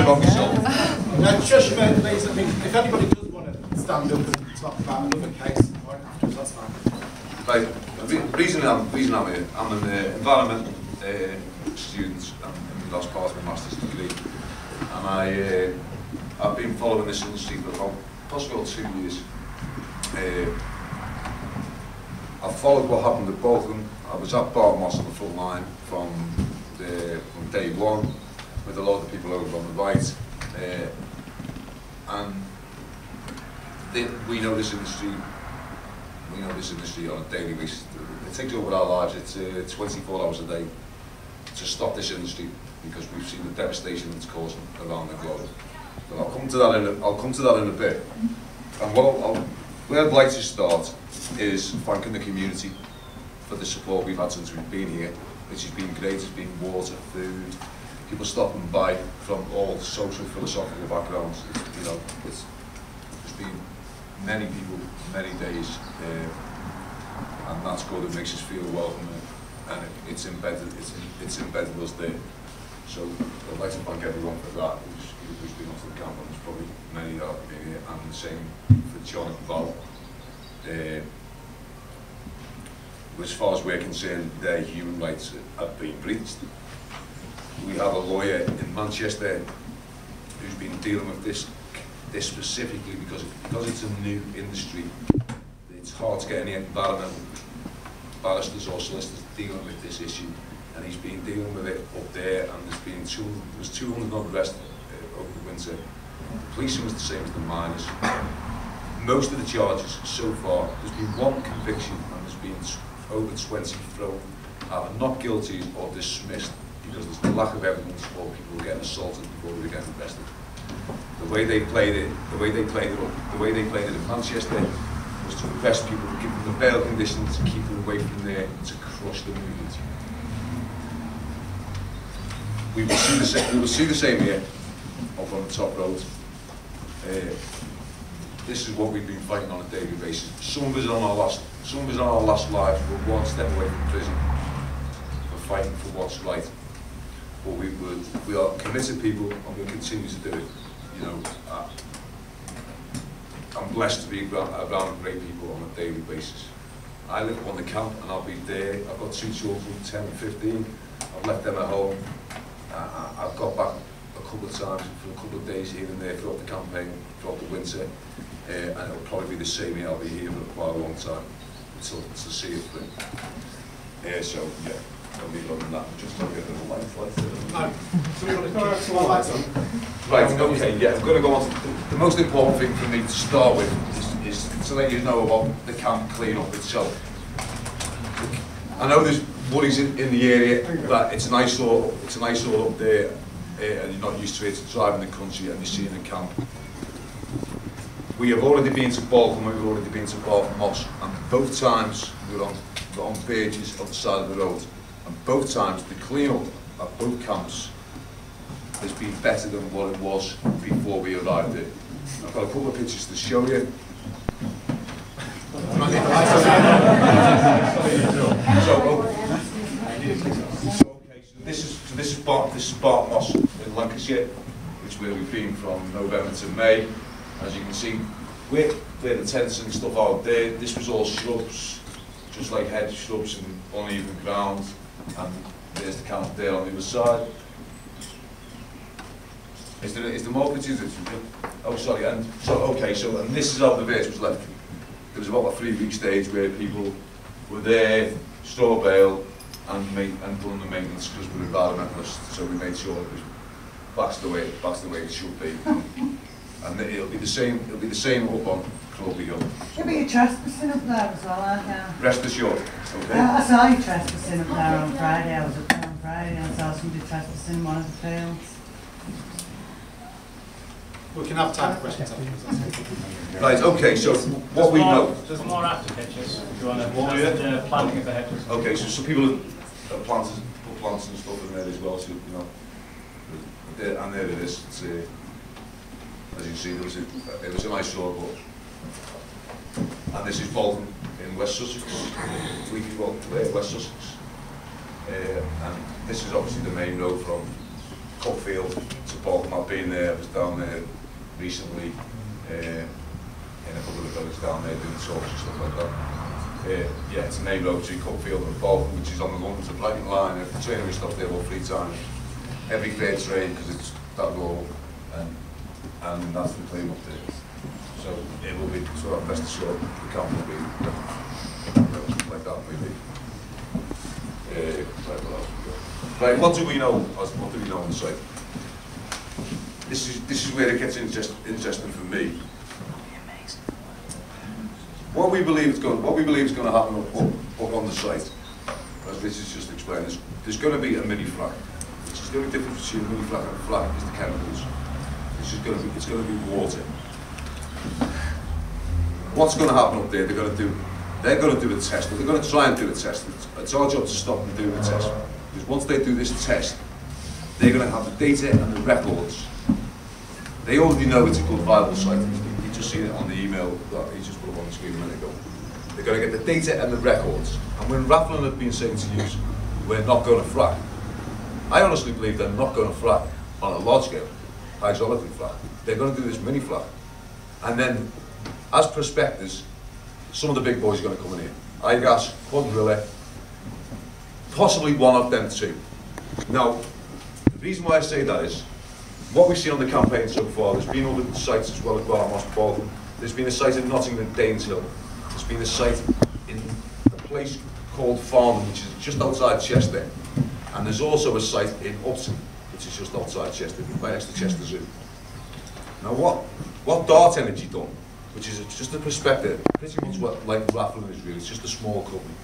about myself. Just please, I mean, if anybody does want to stand up and talk about another case afterwards, that's fine. Right, the reason I'm here, I'm an environmental student, I'm in the last part of my master's degree, and I've been following this industry for about possibly 2 years. I've followed what happened at Walkington. I was at Bartmoss on the front line from day one, with a lot of people over on the right, and we know this industry. We know this industry on a daily basis. It takes over our lives. It's 24 hours a day to stop this industry because we've seen the devastation it's causing around the globe. But I'll come to that in a bit. And where I'd like to start is thanking the community for the support we've had since we've been here, which has been great. It's been water, food, people stopping by from all social, philosophical backgrounds. You know, there's been many people, many days, and that's good. It makes us feel welcome, and it's embedded us there. So I'd like to thank everyone for that who's been onto the camp, and there's probably many that have been here, and the same for John and Val. As far as we're concerned, their human rights have been breached. We have a lawyer in Manchester who's been dealing with this specifically because it's a new industry. It's hard to get any environmental barristers or solicitors dealing with this issue, and he's been dealing with it up there, and there was 200 odd arrests over the winter. The policing was the same as the miners. Most of the charges so far, there's been one conviction and there's been over 20 thrown either not guilty or dismissed because there's a lack of evidence or people were getting assaulted before they were getting arrested. The way they played it in Manchester was to arrest people, give them the bail conditions, to keep them away from there, to crush the movement. We will see the same here up on the top road. This is what we've been fighting on a daily basis. Some of us on our last lives. We're one step away from prison. We're fighting for what's right. But we are committed people, and we'll continue to do it. You know, I'm blessed to be around great people on a daily basis. I live up on the camp, and I'll be there. I've got 2 children, 10 and 15. I've left them at home. I've got back a couple of times for a couple of days here and there throughout the campaign, throughout the winter, and it'll probably be the same here. I'll be here for quite a long time until to see it through. So yeah, I'll be loving that. Just don't get a little light. Right, okay, yeah, I'm going to go on to the most important thing for me to start with is to let you know about the camp clean-up itself. I know there's worries in the area that it's an eyesore up there, and you're not used to it, driving the country and you're seeing the camp. We have already been to Walkington, we've already been to Bartmoss, and both times we're on pages on the side of the road, and both times the clean-up at both camps has been better than what it was before we arrived there. I've got a couple of pictures to show you. This is Bartmoss in Lancashire, which is where we've been from November to May. As you can see, where the tents and stuff out there, this was all shrubs, just like hedge shrubs and uneven ground, and there's the camp there on the other side. Is there more pictures? Oh, sorry. And this is how the village was left. There was about a 3-week stage where people were there, store bale, and doing the maintenance because we're environmentalists. So we made sure it was back's the way it should be. And it'll be the same up on Crawberry Hill. You'll be trespassing up there as well, aren't you? Rest assured. Okay. I saw you trespassing up there on Friday. I was up there on Friday and I saw somebody trespassing in one of the fields. We can have time for questions afterwards. Right, okay, so what we know. There's more after pictures if you want to the planting of the hedges. Okay, so some people have put plants and stuff in there as well, so you know. And there it is. It's, as you can see, it was a nice shore, and this is Walkington in West Sussex, West Sussex. And this is obviously the main road from Cuckfield to to Bolton. I've been there, I was down there recently, in a couple of villages down there doing talks and stuff like that. Yeah, it's a main road between Cutfield and Bolton, which is on the London to Brighton line. If the train we stop there about 3 times every third train, because it's that low, and that's the claim up there. So it will be sort of best assured the camp will be like that maybe. Right, what do we know? What do we know on the site? This is where it gets interesting for me. What we believe is going to happen up on the site, as Rich has just explained, is there's going to be a mini frack. Which is the only difference between a mini frack and a frack is the chemicals. It's going to be water. What's going to happen up there? They're going to do a test. They're going to try and do a test. It's our job to stop them doing the test. Because once they do this test, they're going to have the data and the records. They already know it's a good viable site. You just seen it on the email that he just put up on the screen a minute ago. They're going to get the data and the records. And when Rathlin have been saying to you, we're not going to frack, I honestly believe they're not going to frack on a large scale, hydraulically frack. They're going to do this mini frack. And then, as prospectors, some of the big boys are going to come in here. iGas, Quadrilla, possibly one of them too. Now, the reason why I say that is, what we've seen on the campaign so far, there's been other sites as well as Barmos, Bolton. There's been a site in Nottingham, Danes Hill. There's been a site in a place called Farnham, which is just outside Chester. And there's also a site in Upton, which is just outside Chester, right next to Chester Zoo. Now what Dart Energy done, which is just a prospector, pretty much what like Rathlin is really, it's just a small company.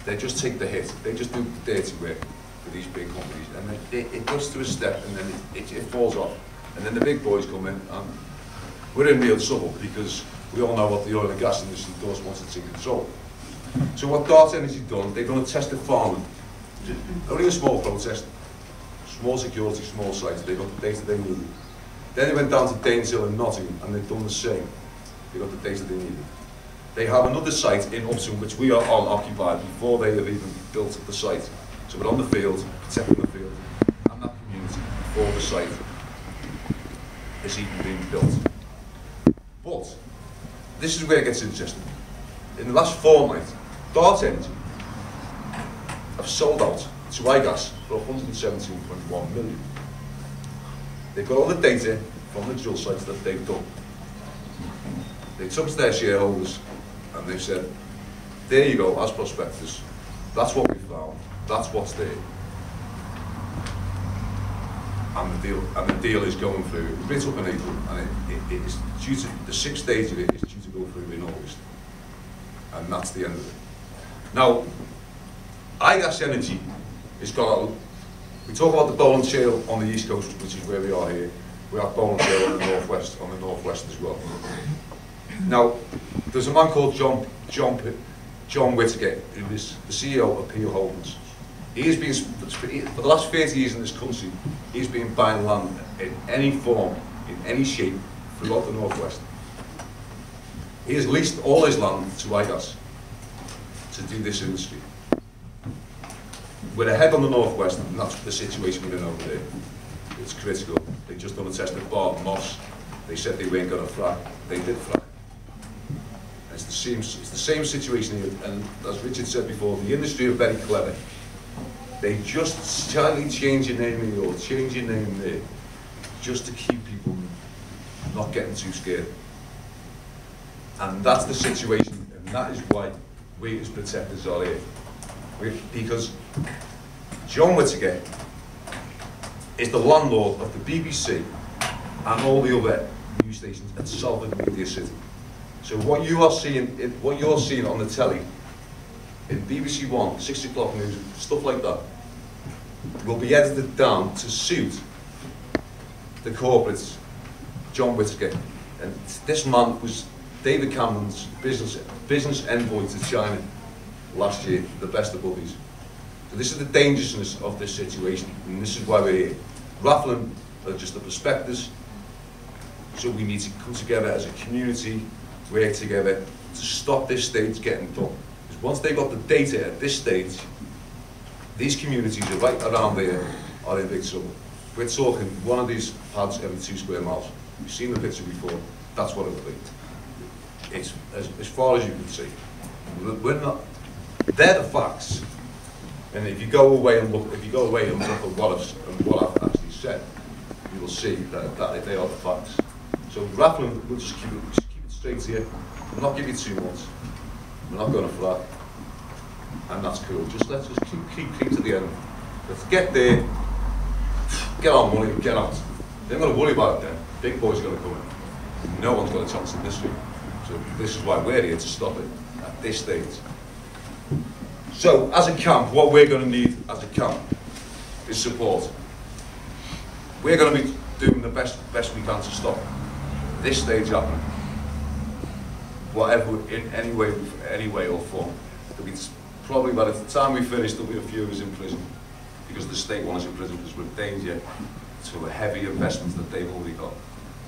They just take the hit, they just do the dirty work for these big companies, and it goes to a step and then it falls off. And then the big boys come in and we're in real trouble because we all know what the oil and gas industry does once it's in control. So what Dart Energy done, they're going to test the farming. Only a small protest, small security, small sites, they got the data they needed. Then they went down to Danes Hill and Nottingham and they've done the same. They got the data they needed. They have another site in Upton which we are on occupied before they have even built the site. So we're on the field, protecting the field and that community before the site is even being built. But this is where it gets interesting. In the last fortnight, Dart Energy have sold out to iGas for 117.1 million. They've got all the data from the drill sites that they've done. They took to their shareholders and they've said, there you go, as prospectors, that's what we found, that's what's there. And the deal is going through, it's been up in April, and it is due to, the 6th stage of it is due to go through in August. And that's the end of it. Now, iGas Energy has got a, we talk about the Bowland Shale on the east coast, which is where we are here. We have Bowland Shale on the northwest as well. Now, there's a man called John Whittaker, who is the CEO of Peel Holdings. He has been, for the last 30 years in this country, he's been buying land in any form, in any shape, throughout the northwest. He has leased all his land to iGas to do this industry. We're ahead on the northwest, and that's the situation we're in over there. It's critical. They just done a test at Barton Moss. They said they weren't going to frack. They did frack. It's the same situation here. And as Richard said before, the industry are very clever. They just slightly change your name here or change your name there, just to keep people not getting too scared. And that's the situation, and that is why we as protectors are here. Because John Whittaker is the landlord of the BBC and all the other news stations at Salford Media City. So what you're seeing on the telly, in BBC One, 6 o'clock news, stuff like that, will be edited down to suit the corporates, John Whittaker. And this man was David Cameron's business envoy to China last year, the best of buddies. So this is the dangerousness of this situation, and this is why we're here. Rathlin are just the prospectors, so we need to come together as a community, work together to stop this stage getting done. Because once they've got the data at this stage, these communities are right around there are in big trouble. we're talking one of these pads every 2 square miles. You've seen the picture before, that's what it would be. It's as far as you can see. We're not, they're the facts. And if you go away and look, at what I've actually said, you will see that they are the facts. So Rathlin, we'll just keep it straight here. We'll not give you 2 months. We're not going to frack. And that's cool. Let's just keep to the end. Let's get there, get our money, get out. They ain't got to worry about it then. Big boys are going to come in. No one's got a chance in this street. So this is why we're here to stop it at this stage. So as a camp, what we're going to need as a camp is support. We're going to be doing the best we can to stop this stage happening. Whatever, in any way or form. Probably by the time we finish, there'll be a few of us in prison, because the state want us in prison because we're a danger to a heavy investment that they've already got.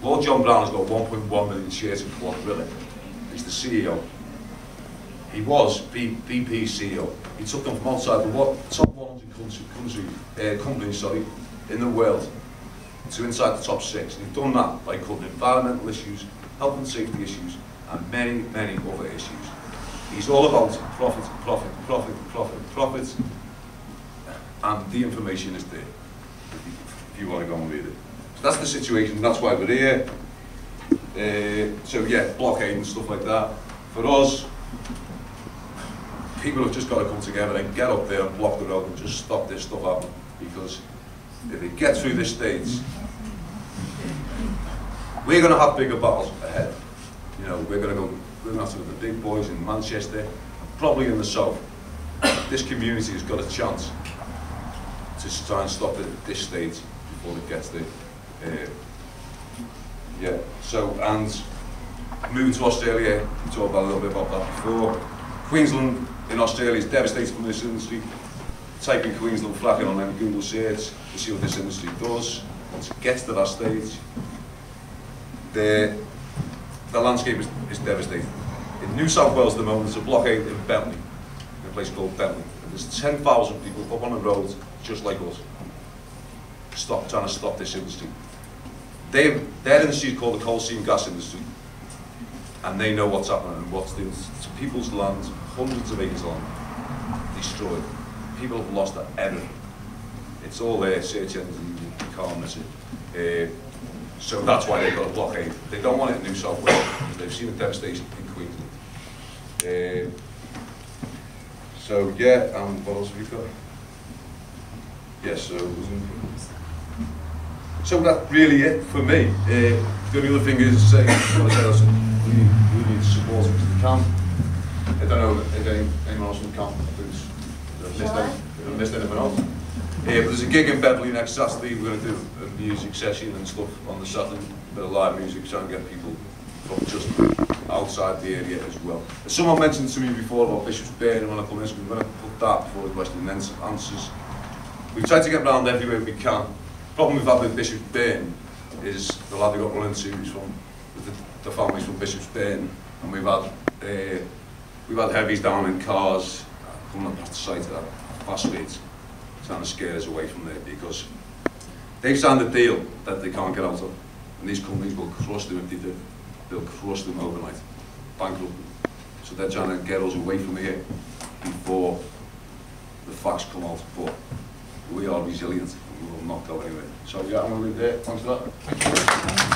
Lord John Brown has got 1.1 million shares in Crawberry Hill. He's the CEO. He was BP's CEO. He took them from outside the top 100 companies in the world to inside the top 6. And he's done that by cutting environmental issues, health and safety issues, and many other issues. He's all about profit, and the information is there, if you want to go and read it. So that's the situation, that's why we're here. So yeah, blockade and stuff like that. For us, people have just got to come together and get up there and block the road and just stop this stuff happening. Because if it gets through this stage, we're going to have bigger battles ahead. You know, we're going to have to the big boys in Manchester, probably in the south. This community has got a chance to try and stop it at this stage before it gets there. Yeah, so, and moving to Australia, we talked about a little bit about that before. Queensland in Australia is devastated from this industry. Type in Queensland fracking on any Google search to see what this industry does. Once it gets to that stage, the landscape is devastated. In New South Wales at the moment, there's a blockade in Bentley, in a place called Bentley. And there's 10,000 people up on the road, just like us, trying to stop this industry. Their industry is called the coal seam gas industry, and they know what's happening and what's doing to people's land, hundreds of acres of land, destroyed. People have lost everything. It's all there, search engines, you can't miss it. So that's why they've got a blockade. They don't want it in New South Wales because they've seen the devastation in Queensland. So yeah, what else have we got? Yes, so that's really it for me. The only other thing is, what I said, we need support because we can. I don't know if anyone else in the camp missed anything else. But there's a gig in Beverley next Saturday. We're going to do a music session and stuff on the Saturday, a bit of live music, trying to get people from just outside the area as well. Someone mentioned to me before about Bishop's Burn, and when I come in, so we're going to put that before the question and answers. We've tried to get around everywhere we can. The problem we've had with Bishop's Burn is the lad we got run into is from the families from Bishop's Burn, and we've had heavies down in cars coming up past the site at fast speeds, trying to scare us away from there because they've signed a deal that they can't get out of, and these companies will crush them if they do. They'll crush them overnight, bankrupt them. So they're trying to get us away from here before the facts come out. But we are resilient and we will not go anywhere. So yeah, I'm going to leave there. Thanks for that.